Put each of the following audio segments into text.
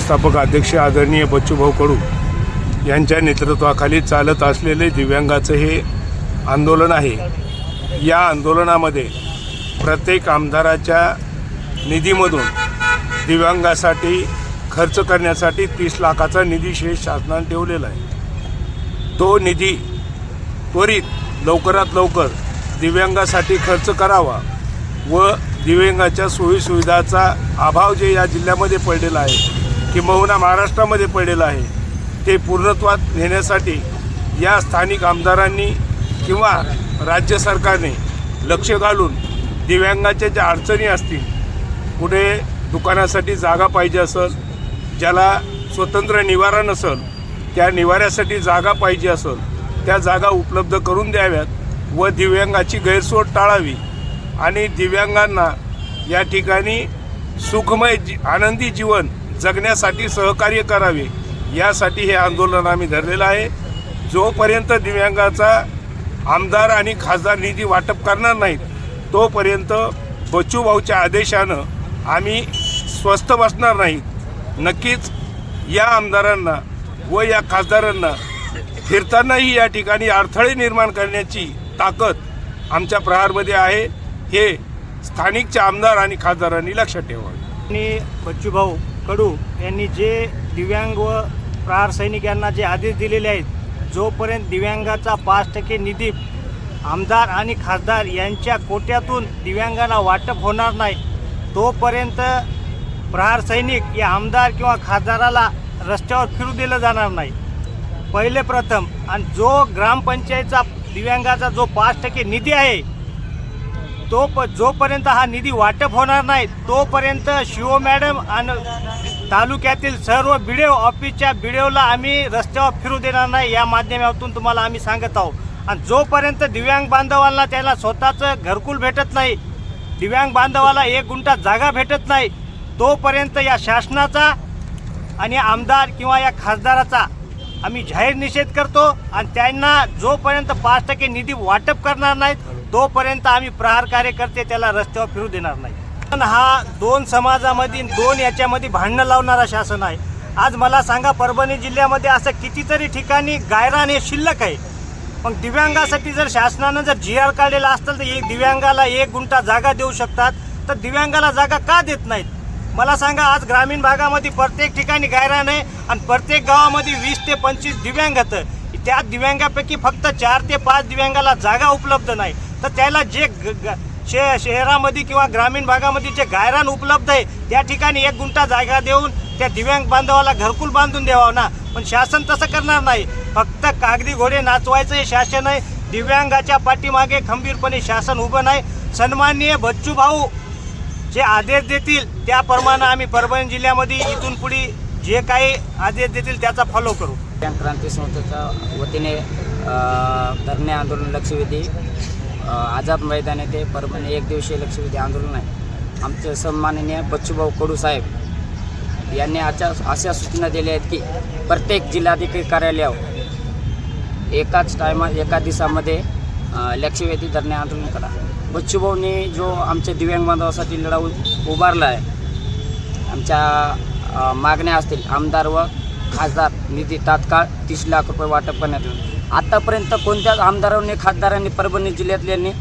व्यवस्थापक अध्यक्ष आदरणीय बच्चूभाऊ कडू यांच्या नेतृत्वाखाली चालत असलेले दिव्यांगाचं हे आंदोलन आहे। या आंदोलनामध्ये प्रत्येक आमदाराच्या निधीमधून दिव्यांगासाठी खर्च करण्यासाठी 30 लाखाचा निधी शेष शासनाने ठेवलेला आहे। तो निधी त्वरित लवकरात लवकर दिव्यांगासाठी खर्च करावा व दिव्यांगाच्या सोयीसुविधाचा अभाव जे या जिल्ह्यामध्ये पडलेला आहे किंबहुना महाराष्ट्रामध्ये पडलेला आहे ते पूर्णत्वात नेण्यासाठी या स्थानिक आमदारांनी किंवा राज्य सरकारने लक्ष घालून दिव्यांगाच्या ज्या अडचणी असतील, कुठे दुकानासाठी जागा पाहिजे असेल, ज्याला स्वतंत्र निवारा नसेल त्या निवाऱ्यासाठी जागा पाहिजे असेल त्या जागा उपलब्ध करून द्याव्यात व दिव्यांगाची गैरसोय टाळावी आणि दिव्यांगांना या ठिकाणी सुखमय आनंदी जीवन जगण्यासाठी सहकार्य करावे यासाठी हे आंदोलन आम्ही धरलेलं आहे। जोपर्यंत दिव्यांगाचा आमदार आणि खासदार निधी वाटप करणार नाहीत तोपर्यंत बच्चूभाऊच्या आदेशानं आम्ही स्वस्थ बसणार नाहीत। नक्कीच या आमदारांना व या खासदारांना फिरतानाही या ठिकाणी अडथळे निर्माण करण्याची ताकद आमच्या प्रहारमध्ये आहे, हे स्थानिकचे आमदार आणि खासदारांनी लक्षात ठेवावे। आणि बच्चूभाऊ कडू यांनी जे दिव्यांग व प्रहार सैनिक यांना जे आदेश दिलेले आहेत, जोपर्यंत दिव्यांगाचा 5% निधी आमदार आणि खासदार यांच्या कोट्यातून दिव्यांगांना वाटप होणार नाही तोपर्यंत प्रहार सैनिक या आमदार किंवा खासदाराला रस्त्यावर फिरू दिलं जाणार नाही। पहिले प्रथम आणि जो ग्रामपंचायतचा दिव्यांगाचा जो 5% निधी आहे जोपर्यंत हा निधी वाटप होणार नाही तोपर्यंत शिव मॅडम आणि तालुक्यातील सर्व BDO ऑफिसच्या BDOला आम्ही रस्त्यावर फिरू देणार नाही या माध्यमातून तुम्हाला आम्ही सांगत आहोत। आणि जोपर्यंत दिव्यांग बांधवांना त्याला स्वतःचं घरकुल भेटत नाही, दिव्यांग बांधवाला 1 गुंठा जागा भेटत नाही तोपर्यंत या शासनाचा आणि आमदार किंवा या खासदाराचा आम्ही जाहीर निषेध करतो आणि त्यांना जोपर्यंत 5% निधी वाटप करणार नाहीत तोपर्यंत आम्ही प्रहार कार्यकर्ते त्याला रस्त्यावर फिरू देणार नाही। पण हा 2 समाजामध्ये 2 याच्यामध्ये भांडणं लावणारा शासन आहे। आज मला सांगा, परभणी जिल्ह्यामध्ये असं कितीतरी ठिकाणी गायरान हे शिल्लक आहे, मग दिव्यांगासाठी जर शासनानं जर GR काढलेला असतं तर एक दिव्यांगाला 1 गुंठा जागा देऊ शकतात, तर दिव्यांगाला जागा का देत नाहीत? मला सांगा, आज ग्रामीण भागामध्ये प्रत्येक ठिकाणी गायरान आहे आणि प्रत्येक गावामध्ये 20 ते 25 दिव्यांग आहेत, त्या दिव्यांगापैकी फक्त 4 ते 5 दिव्यांगाला जागा उपलब्ध नाही, तर त्याला जे शहरामध्ये किंवा ग्रामीण भागामध्ये जे गायरान उपलब्ध आहे त्या ठिकाणी 1 गुंठा जागा देऊन त्या दिव्यांग बांधवाला घरकुल बांधून द्यावं ना। पण शासन तसं करणार नाही, फक्त कागदी घोडे नाचवायचं हे शासन आहे। दिव्यांगाच्या पाठीमागे खंबीरपणे शासन उभं नाही। सन्माननीय बच्चूभाऊ जे आदेश देतील त्याप्रमाणे आम्ही परभणी जिल्ह्यामध्ये इथून पुढे जे काही आदेश देतील त्याचा फॉलो करू। क्रांती संस्थेच्या वतीने धरणे आंदोलन लक्षवेधी आझाद मैदान येथे परभणी 1 दिवसीय लक्षवेधी आंदोलन आहे। आमचे सन्माननीय बच्चूभाऊ कडू साहेब यांनी अशा सूचना दिल्या आहेत की प्रत्येक जिल्हाधिकारी कार्यालयावर एका दिवसामध्ये लक्षवेधी धरणे आंदोलन करा। बच्चूभाऊंनी जो आमच्या दिव्यांग बांधवासाठी लढा उभारला आहे, आमच्या मागण्या असतील आमदार व खासदार निधी तात्काळ 30 लाख रुपये वाटप करण्यात येईल। आतापर्यंत कोणत्याच आमदारांनी खासदारांनी परभणी जिल्ह्यातल्यांनी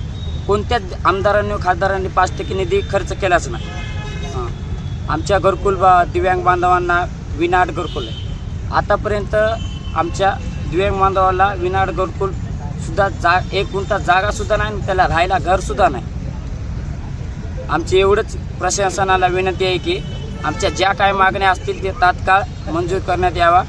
कोणत्याच आमदारांनी खासदारांनी 5% निधी खर्च केलाच नाही। आमच्या घरकुल दिव्यांग बांधवांना विनाअट घरकुल आहे। आतापर्यंत आमच्या दिव्यांग बांधवाला विनाअट घरकुलसुद्धा 1 गुंठा जागासुद्धा नाही, त्याला राहायला घरसुद्धा नाही। आमची एवढंच प्रशासनाला विनंती आहे की आमच्या ज्या काही मागण्या असतील ते तात्काळ मंजूर करण्यात यावा।